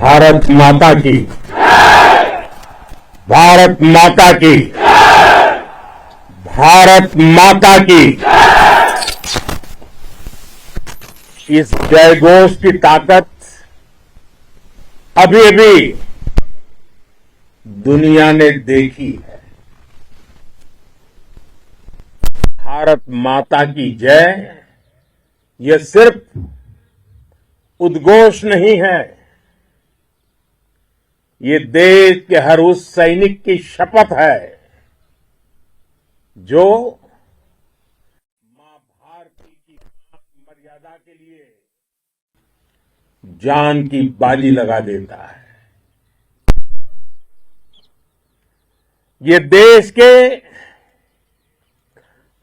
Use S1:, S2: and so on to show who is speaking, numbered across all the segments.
S1: भारत माता की, भारत माता की, भारत माता की। इस जयघोष की ताकत अभी अभी दुनिया ने देखी है। भारत माता की जय यह सिर्फ उद्घोष नहीं है, ये देश के हर उस सैनिक की शपथ है जो मां भारती की मर्यादा के लिए जान की बाजी लगा देता है। ये देश के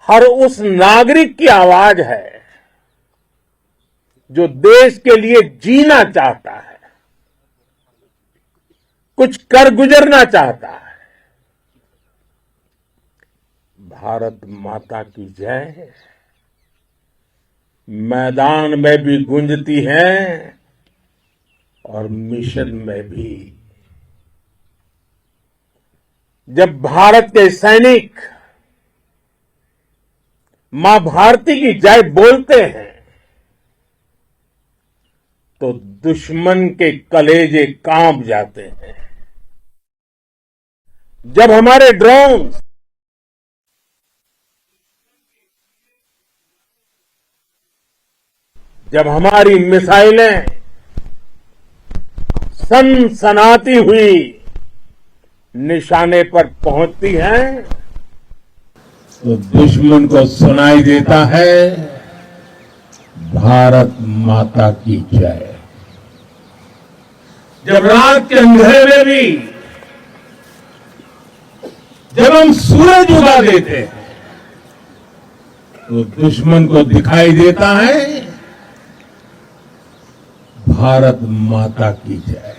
S1: हर उस नागरिक की आवाज है जो देश के लिए जीना चाहता है, कुछ कर गुजरना चाहता है। भारत माता की जय मैदान में भी गूंजती है और मिशन में भी। जब भारत के सैनिक मां भारती की जय बोलते हैं तो दुश्मन के कलेजे कांप जाते हैं। जब हमारे ड्रोन जब हमारी मिसाइलें सनसनाती हुई निशाने पर पहुंचती हैं तो दुश्मन को सुनाई देता है भारत माता की जय। जब रात के अंधेरे में भी जब हम सूरज उगा देते हैं तो दुश्मन को दिखाई देता है भारत माता की जय।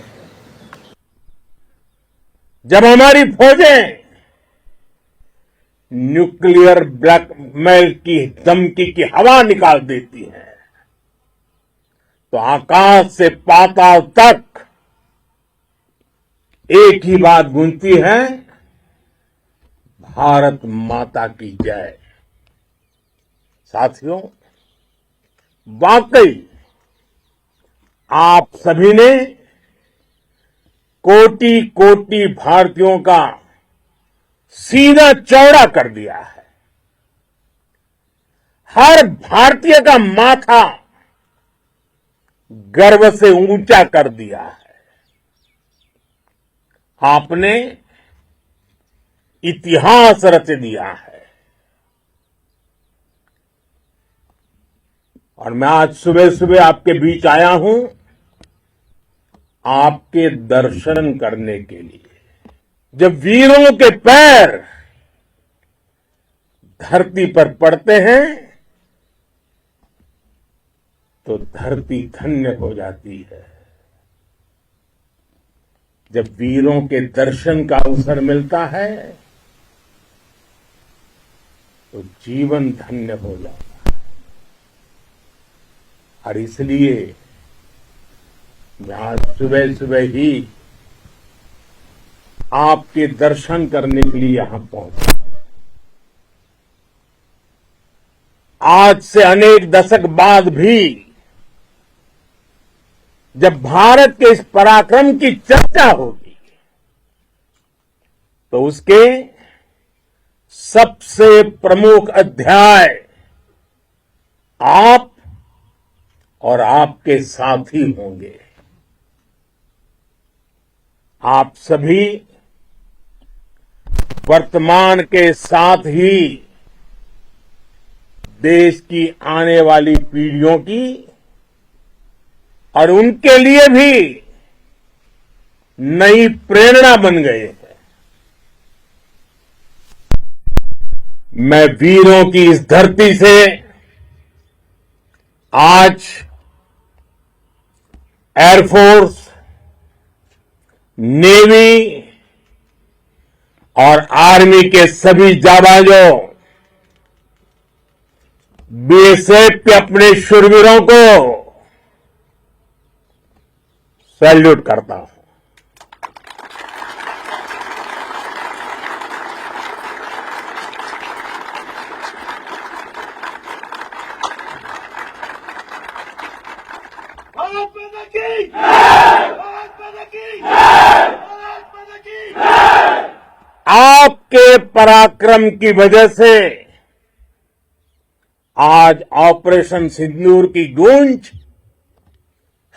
S1: जब हमारी फौजें न्यूक्लियर ब्लैकमेल की धमकी की हवा निकाल देती हैं तो आकाश से पाताल तक एक ही बात गूंजती है, भारत माता की जय। साथियों, वाकई आप सभी ने कोटि कोटि भारतीयों का सीना चौड़ा कर दिया है। हर भारतीय का माथा गर्व से ऊंचा कर दिया है। आपने इतिहास रच दिया है। और मैं आज सुबह सुबह आपके बीच आया हूं आपके दर्शन करने के लिए। जब वीरों के पैर धरती पर पड़ते हैं तो धरती धन्य हो जाती है। जब वीरों के दर्शन का अवसर मिलता है तो जीवन धन्य हो जाता है। और इसलिए मैं आज सुबह सुबह ही आपके दर्शन करने के लिए यहां पहुंचा। आज से अनेक दशक बाद भी जब भारत के इस पराक्रम की चर्चा होगी तो उसके सबसे प्रमुख अध्याय आप और आपके साथी होंगे। आप सभी वर्तमान के साथ ही देश की आने वाली पीढ़ियों की और उनके लिए भी नई प्रेरणा बन गए हैं। मैं वीरों की इस धरती से आज एयरफोर्स, नेवी और आर्मी के सभी जाबाजों, बीएसएफ के अपने शूरवीरों को सैल्यूट करता हूं।
S2: भारत माता की जय! भारत माता की जय! भारत माता की जय!
S1: आपके पराक्रम की वजह से आज ऑपरेशन सिंदूर की गूंज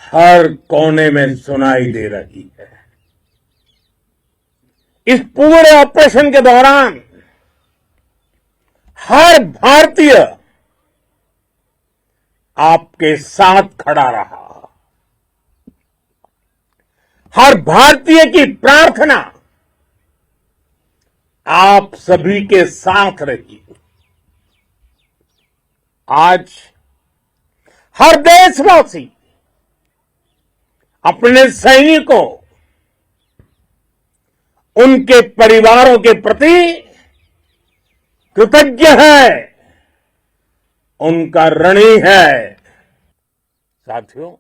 S1: हर कोने में सुनाई दे रही है। इस पूरे ऑपरेशन के दौरान हर भारतीय आपके साथ खड़ा रहा। हर भारतीय की प्रार्थना आप सभी के साथ रही। आज हर देशवासी अपने सैनिकों, उनके परिवारों के प्रति कृतज्ञ है, उनका ऋणी है। साथियों,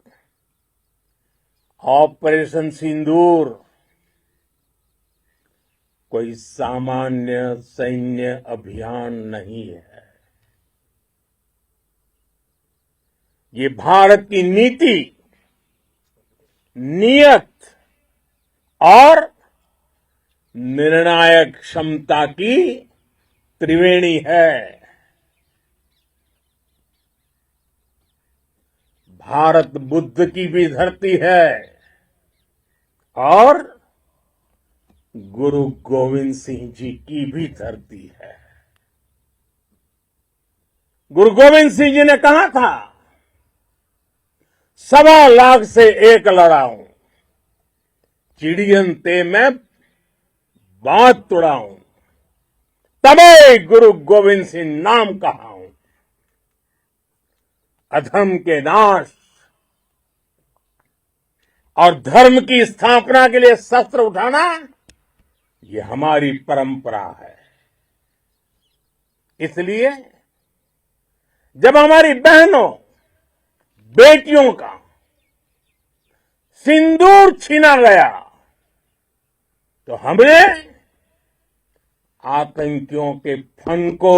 S1: ऑपरेशन सिंदूर कोई सामान्य सैन्य अभियान नहीं है। ये भारत की नीति, नियत और निर्णायक क्षमता की त्रिवेणी है। भारत बुद्ध की भी धरती है और गुरु गोविंद सिंह जी की भी धरती है। गुरु गोविंद सिंह जी ने कहा था, 1.25 से एक लड़ाऊं, चिड़ियन ते मैं बात तुड़ाऊं, तबे गुरु गोविंद सिंह नाम कहाऊं। अधर्म के नाश और धर्म की स्थापना के लिए शस्त्र उठाना, ये हमारी परंपरा है। इसलिए जब हमारी बहनों, बेटियों का सिंदूर छीना गया, तो हमने आतंकियों के फन को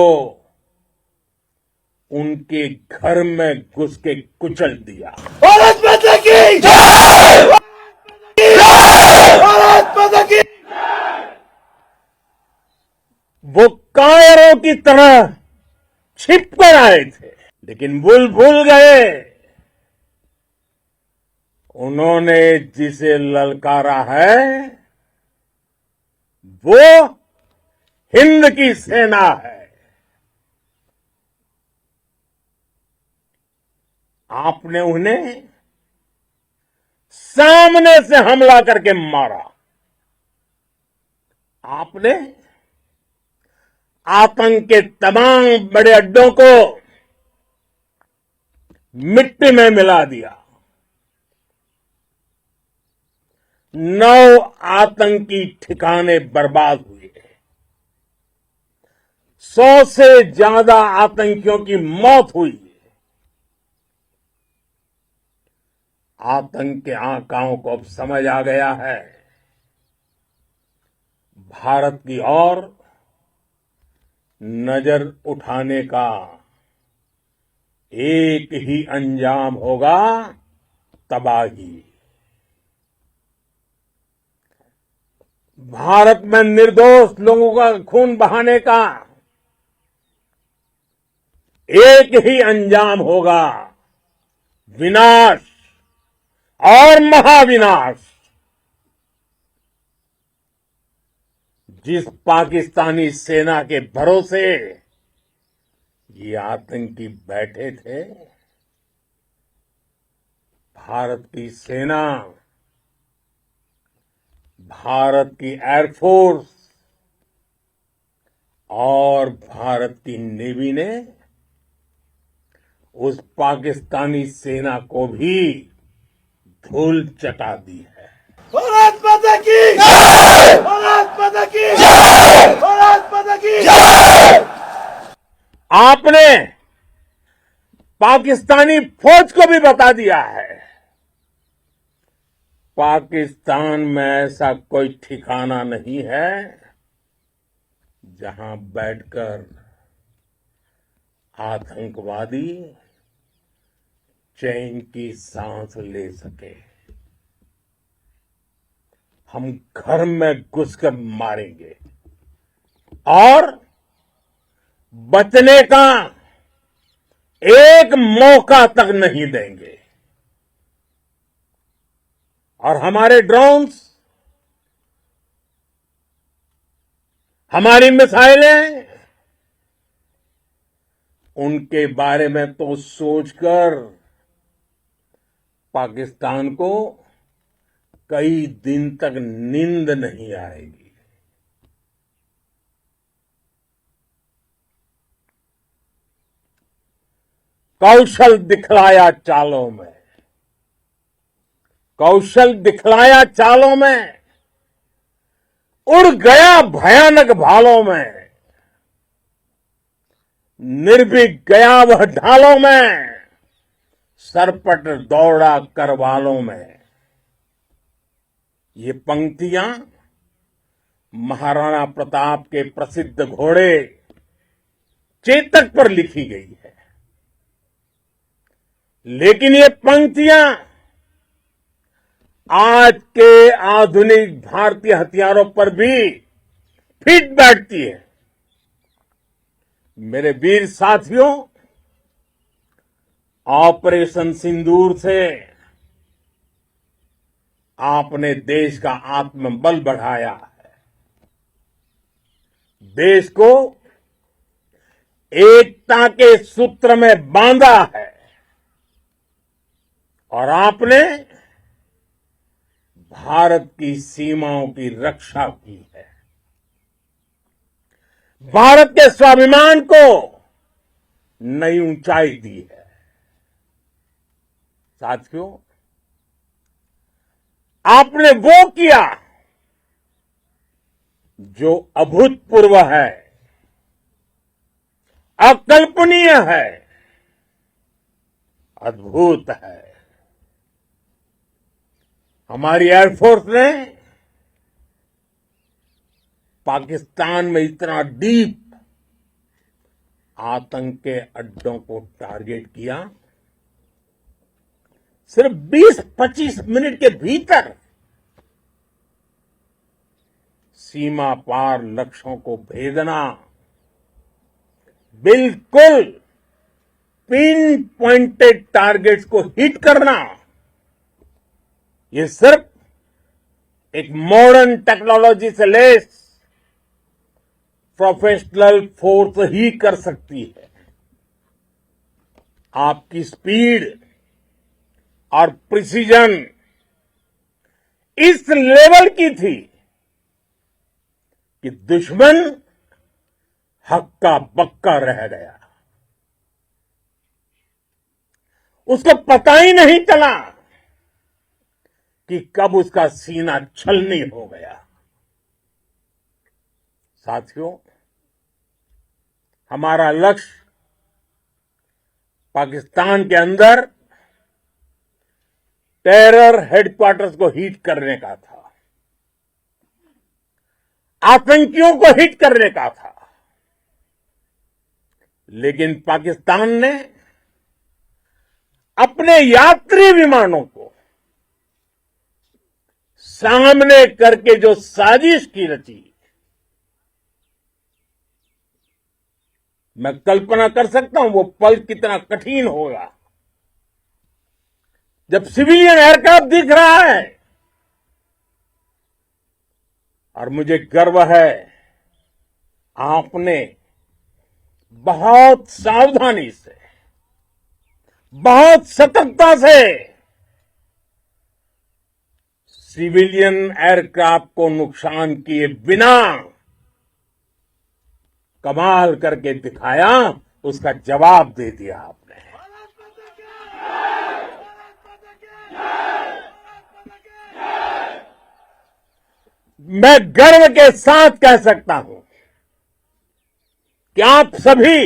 S1: उनके घर में घुस के कुचल दिया।
S2: भारत माता की जय! भारत माता की
S1: वो कायरों की तरह छिप कर आए थे, लेकिन भूल गए उन्होंने जिसे ललकारा है वो हिंद की सेना है। आपने उन्हें सामने से हमला करके मारा। आपने आतंक के तमाम बड़े अड्डों को मिट्टी में मिला दिया। 9 आतंकी ठिकाने बर्बाद हुए। 100 से ज्यादा आतंकियों की मौत हुई। आतंक के आकाओं को अब समझ आ गया है, भारत की ओर नजर उठाने का एक ही अंजाम होगा, तबाही। भारत में निर्दोष लोगों का खून बहाने का एक ही अंजाम होगा, विनाश और महाविनाश। जिस पाकिस्तानी सेना के भरोसे ये आतंकी बैठे थे, भारत की सेना, भारत की एयरफोर्स और भारत की नेवी ने उस पाकिस्तानी सेना को भी धूल चटा दी है।
S2: भारत माता की जय! भारत माता की जय! भारत माता की जय!
S1: आपने पाकिस्तानी फौज को भी बता दिया है पाकिस्तान में ऐसा कोई ठिकाना नहीं है जहां बैठकर आतंकवादी चैन की सांस ले सके। हम घर में घुसकर मारेंगे और बचने का एक मौका तक नहीं देंगे। और हमारे ड्रोन्स, हमारी मिसाइलें, उनके बारे में तो सोचकर पाकिस्तान को कई दिन तक नींद नहीं आएगी। कौशल दिखलाया चालों में, कौशल दिखलाया चालों में, उड़ गया भयानक भालों में, निर्भीक गया वह ढालों में, सरपट दौड़ा करवालों में। ये पंक्तियां महाराणा प्रताप के प्रसिद्ध घोड़े चेतक पर लिखी गई है। लेकिन ये पंक्तियां आज के आधुनिक भारतीय हथियारों पर भी फिट बैठती है। मेरे वीर साथियों, ऑपरेशन सिंदूर से आपने देश का आत्मबल बढ़ाया है, देश को एकता के सूत्र में बांधा है और आपने भारत की सीमाओं की रक्षा की है। भारत के स्वाभिमान को नई ऊंचाई दी है। साथियों, आपने वो किया जो अभूतपूर्व है, अकल्पनीय है, अद्भुत है। हमारी एयरफोर्स ने पाकिस्तान में इतना डीप आतंक के अड्डों को टारगेट किया। सिर्फ 20-25 मिनट के भीतर सीमा पार लक्ष्यों को भेदना, बिल्कुल पिन पॉइंटेड टारगेट्स को हिट करना, ये सिर्फ एक मॉडर्न टेक्नोलॉजी से लेस प्रोफेशनल फोर्स ही कर सकती है। आपकी स्पीड और प्रिसीजन इस लेवल की थी कि दुश्मन हक्का बक्का रह गया। उसको पता ही नहीं चला कि कब उसका सीना छलनी हो गया। साथियों, हमारा लक्ष्य पाकिस्तान के अंदर टेरर हेडक्वार्टर्स को हिट करने का था, आतंकियों को हिट करने का था। लेकिन पाकिस्तान ने अपने यात्री विमानों को सामने करके जो साजिश की रची, मैं कल्पना कर सकता हूं वो पल कितना कठिन होगा जब सिविलियन एयरक्राफ्ट दिख रहा है। और मुझे गर्व है, आपने बहुत सावधानी से, बहुत सतर्कता से सिविलियन एयरक्राफ्ट को नुकसान किए बिना कमाल करके दिखाया, उसका जवाब दे दिया आपने। मैं गर्व के साथ कह सकता हूं कि आप सभी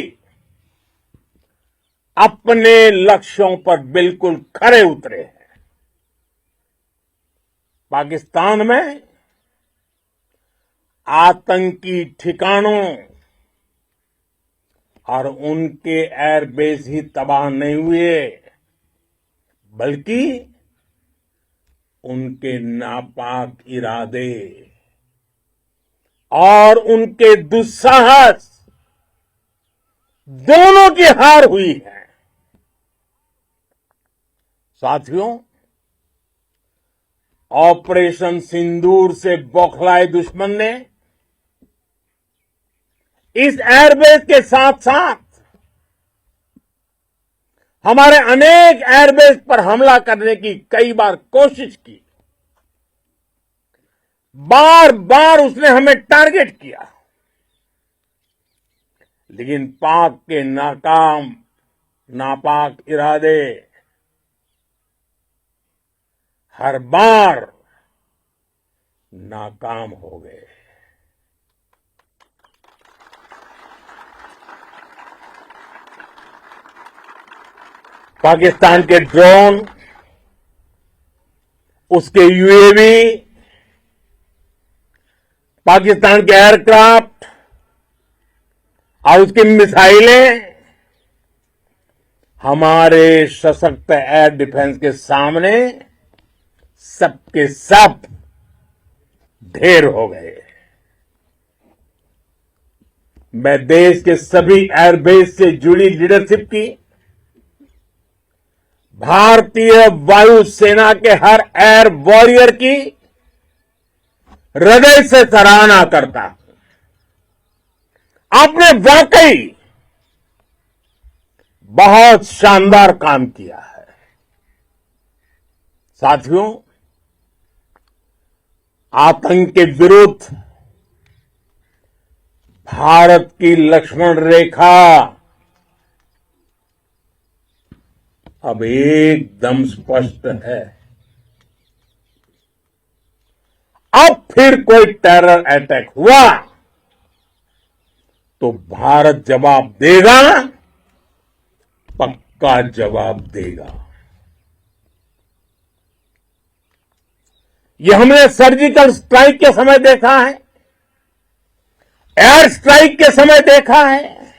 S1: अपने लक्ष्यों पर बिल्कुल खरे उतरे हैं। पाकिस्तान में आतंकी ठिकानों और उनके एयरबेस ही तबाह नहीं हुए, बल्कि उनके नापाक इरादे और उनके दुस्साहस दोनों की हार हुई है। साथियों, ऑपरेशन सिंदूर से बौखलाए दुश्मन ने इस एयरबेस के साथ साथ हमारे अनेक एयरबेस पर हमला करने की कई बार कोशिश की। बार बार उसने हमें टारगेट किया, लेकिन पाक के नापाक इरादे हर बार नाकाम हो गए। पाकिस्तान के ड्रोन, उसके यूएवी, पाकिस्तान के एयरक्राफ्ट और उसकी मिसाइलें हमारे सशक्त एयर डिफेंस के सामने सबके सब ढेर हो गए। मैं देश के सभी एयरबेस से जुड़ी लीडरशिप की, भारतीय वायुसेना के हर एयर वॉरियर की हृदय से सराहना करता हूं। आपने वाकई बहुत शानदार काम किया है। साथियों, आतंक के विरुद्ध भारत की लक्ष्मण रेखा अब एकदम स्पष्ट है। अब फिर कोई टेरर अटैक हुआ तो भारत जवाब देगा, पक्का जवाब देगा। ये हमने सर्जिकल स्ट्राइक के समय देखा है, एयर स्ट्राइक के समय देखा है,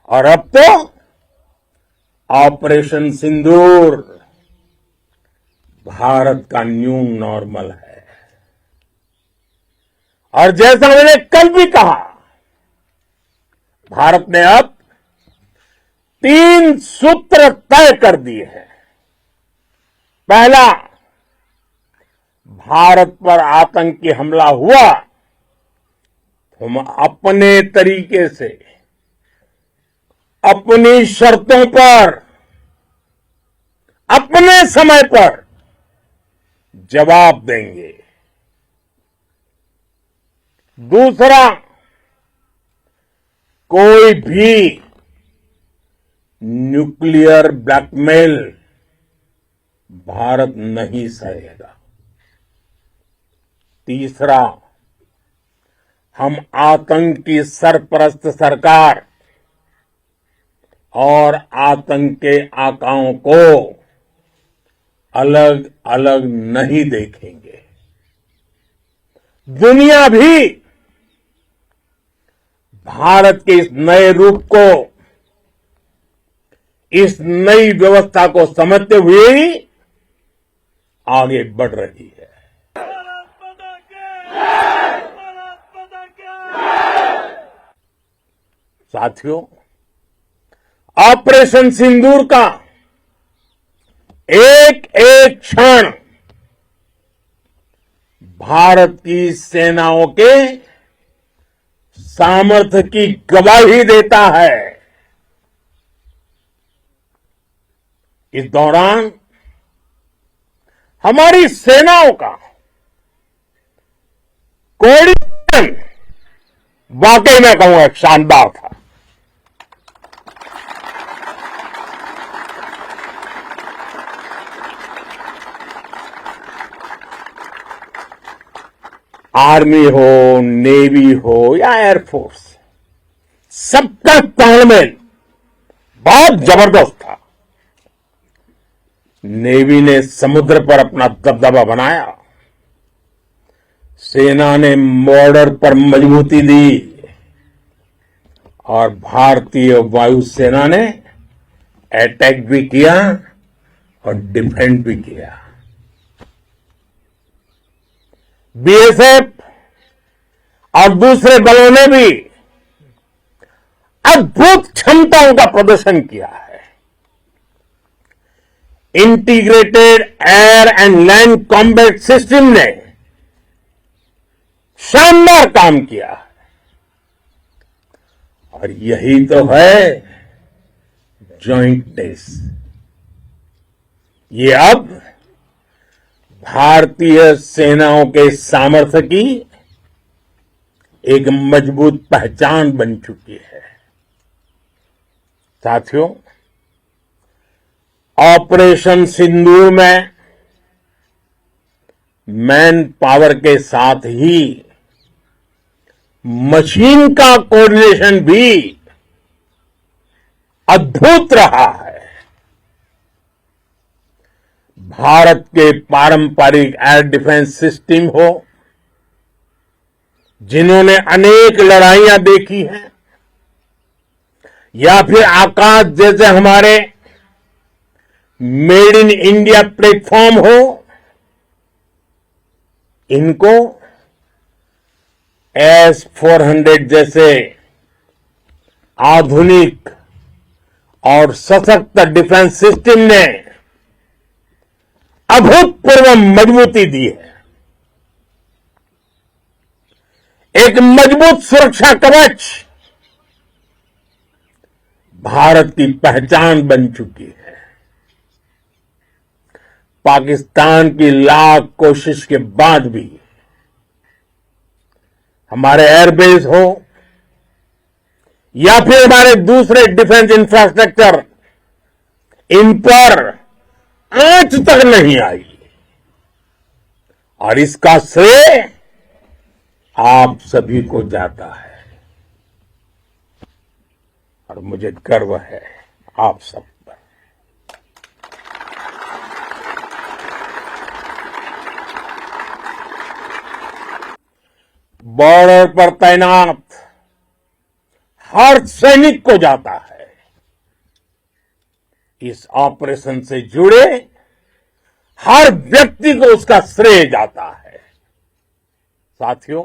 S1: और अब तो ऑपरेशन सिंदूर भारत का न्यू नॉर्मल है। और जैसा मैंने कल भी कहा, भारत ने अब 3 सूत्र तय कर दिए हैं। पहला, भारत पर आतंकी हमला हुआ तो हम अपने तरीके से, अपनी शर्तों पर, अपने समय पर जवाब देंगे। दूसरा, कोई भी न्यूक्लियर ब्लैकमेल भारत नहीं सहेगा। तीसरा, हम आतंक की सरपरस्त सरकार और आतंक के आकाओं को अलग अलग नहीं देखेंगे। दुनिया भी भारत के इस नए रूप को, इस नई व्यवस्था को समझते हुए ही आगे बढ़ रही है। साथियों, ऑपरेशन सिंदूर का एक एक क्षण भारत की सेनाओं के सामर्थ्य की गवाही देता है। इस दौरान हमारी सेनाओं का कोऑर्डिनेशन वाकई में कहूंगा शानदार था। आर्मी हो, नेवी हो या एयरफोर्स, सबका तालमेल बहुत जबरदस्त था। नेवी ने समुद्र पर अपना दबदबा बनाया, सेना ने बॉर्डर पर मजबूती दी और भारतीय वायुसेना ने अटैक भी किया और डिफेंड भी किया। बीएसएफ और दूसरे बलों ने भी अद्भुत क्षमताओं का प्रदर्शन किया है। Integrated air and land combat system ने शानदार काम किया है और यही तो है जॉइंटनेस। ये अब भारतीय सेनाओं के सामर्थ्य की एक मजबूत पहचान बन चुकी है। साथियों, ऑपरेशन सिंदूर में मैन पावर के साथ ही मशीन का कोऑर्डिनेशन भी अद्भुत रहा है। भारत के पारंपरिक एयर डिफेंस सिस्टम हो, जिन्होंने अनेक लड़ाइयां देखी हैं, या फिर आकाश जैसे हमारे मेड इन इंडिया प्लेटफॉर्म हो, इनको S-400 जैसे आधुनिक और सशक्त डिफेंस सिस्टम ने अभूतपूर्व मजबूती दी है। एक मजबूत सुरक्षा कवच भारत की पहचान बन चुकी है। पाकिस्तान की लाख कोशिश के बाद भी हमारे एयरबेस हो या फिर हमारे दूसरे डिफेंस इंफ्रास्ट्रक्चर, इन पर आंच तक नहीं आई और इसका श्रेय आप सभी को जाता है और मुझे गर्व है आप सब पर। बॉर्डर पर तैनात हर सैनिक को जाता है। इस ऑपरेशन से जुड़े हर व्यक्ति को उसका श्रेय जाता है। साथियों,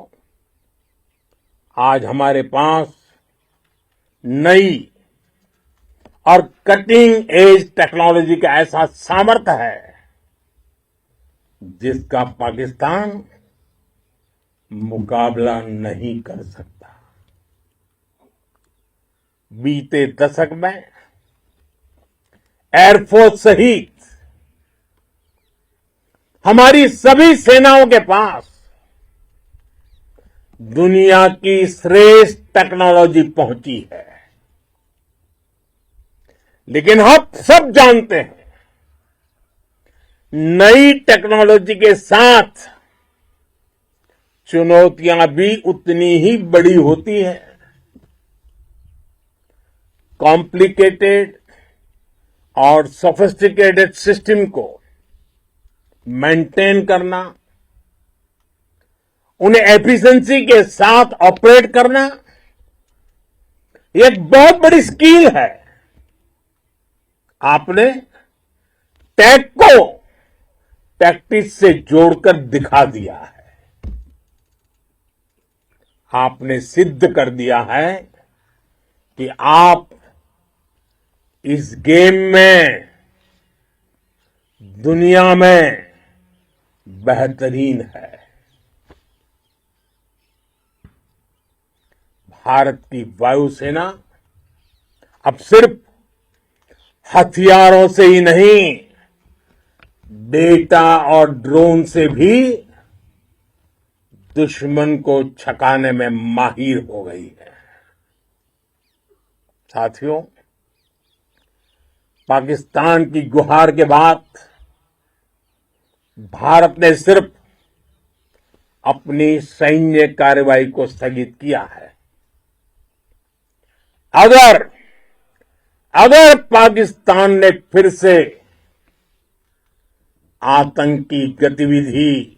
S1: आज हमारे पास नई और कटिंग एज टेक्नोलॉजी का ऐसा सामर्थ्य है जिसका पाकिस्तान मुकाबला नहीं कर सकता। बीते दशक में एयरफोर्स सहित हमारी सभी सेनाओं के पास दुनिया की श्रेष्ठ टेक्नोलॉजी पहुंची है। लेकिन हम सब जानते हैं, नई टेक्नोलॉजी के साथ चुनौतियां भी उतनी ही बड़ी होती है। कॉम्प्लिकेटेड और सोफिस्टिकेटेड सिस्टम को मेंटेन करना, उन्हें एफिशिएंसी के साथ ऑपरेट करना, एक बहुत बड़ी स्किल है। आपने टेक को टैक्टिक्स से जोड़कर दिखा दिया है। आपने सिद्ध कर दिया है कि आप इस गेम में दुनिया में बेहतरीन है। भारत की वायुसेना अब सिर्फ हथियारों से ही नहीं, डेटा और ड्रोन से भी दुश्मन को छकाने में माहिर हो गई है। साथियों, पाकिस्तान की गुहार के बाद भारत ने सिर्फ अपनी सैन्य कार्रवाई को स्थगित किया है। अगर पाकिस्तान ने फिर से आतंकी गतिविधि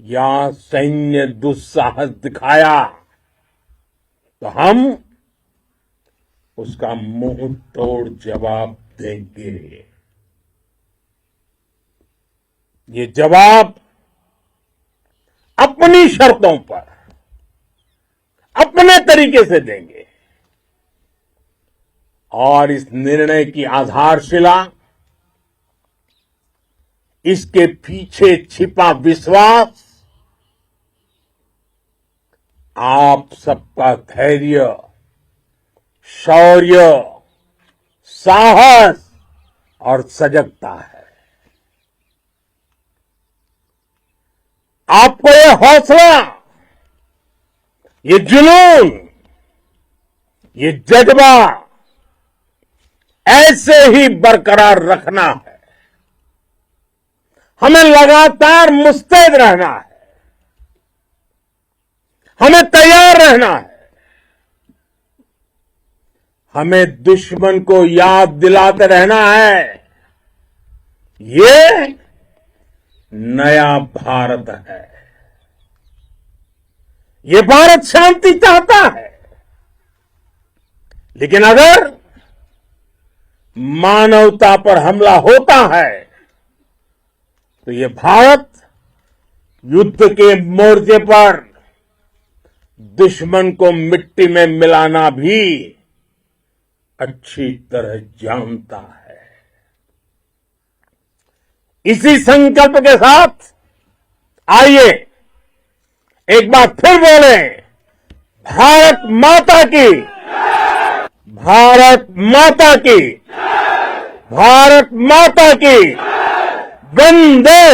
S1: या सैन्य दुस्साहस दिखाया तो हम उसका मुंह तोड़ जवाब देंगे। ये जवाब अपनी शर्तों पर, अपने तरीके से देंगे। और इस निर्णय की आधारशिला, इसके पीछे छिपा विश्वास आप सबका धैर्य, शौर्य, साहस और सजगता है। आपको ये हौसला, ये जुनून, ये जज्बा ऐसे ही बरकरार रखना है। हमें लगातार मुस्तैद रहना है, हमें तैयार रहना है। हमें दुश्मन को याद दिलाते रहना है, ये नया भारत है। ये भारत शांति चाहता है, लेकिन अगर मानवता पर हमला होता है तो ये भारत युद्ध के मोर्चे पर दुश्मन को मिट्टी में मिलाना भी अच्छी तरह जानता है। इसी संकल्प के साथ आइए एक बार फिर बोले, भारत माता की, भारत माता की, भारत माता की, वंदे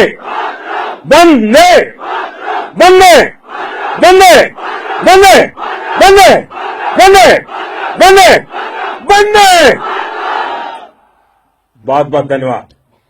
S1: वंदे वंदे वंदे वंदे वंदे वंदे वंदे वंदे। बहुत बहुत धन्यवाद।